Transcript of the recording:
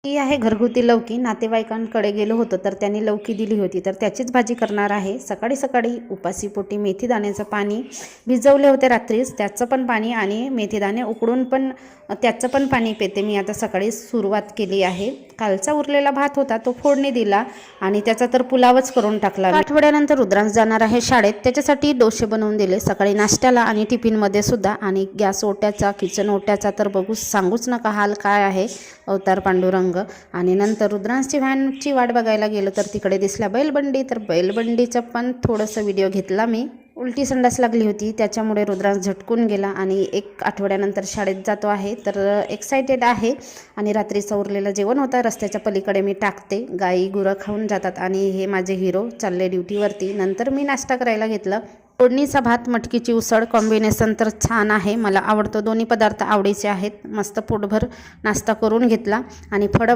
ही आहे घरगुती लौकी. नातेवाईकांकडे गेलो होतो तर त्यांनी लौकी दिली होती, तर त्याचीच भाजी करणार आहे. सकाळी सकाळी उपासीपोटी मेथी दाण्याचं पाणी भिजवले होते रात्रीच, त्याचं पण पाणी आणि मेथी दाणे उकडून पण त्याचं पण पाणी पिते मी आता. सकाळी सुरुवात केली आहे. कालचा उरलेला भात होता तो फोडणी दिला आणि त्याचा तर पुलावच करून टाकला. आठवड्यानंतर रुद्रांश जाणार आहे शाळेत, त्याच्यासाठी डोसे बनवून दिले सकाळी नाश्त्याला आणि टिफिनमध्ये सुद्धा. आणि गॅस ओट्याचा, किचन ओट्याचा तर सांगूच नका हाल काय आहे. अवतार पांडुरंग. आणि नंतर रुद्रांशची व्हॅनची वाट बघायला गेलो तर तिकडे दिसला बैलबंडी, तर बैलबंडीचं पण थोडंसं व्हिडिओ घेतला मी. उलटी संडास लागली होती त्याच्यामुळे रुद्रांश झटकून गेला आणि 1 आठवड्यानंतर शाळेत जातो आहे, तर एक्सायटेड आहे. आणि रात्रीचं उरलेलं जेवण होतं रस्त्याच्या पलीकडे मी टाकते, गाई गुरं खाऊन जातात आणि हे माझे हिरो चालले ड्युटीवरती. नंतर मी नाश्ता करायला घेतलं. फोडणीचा भात, मटकीची उसळ कॉम्बिनेशन तर छान आहे, मला आवडतो. दोन्ही पदार्थ आवडीचे आहेत. मस्त पोटभर नाश्ता करून घेतला आणि फळं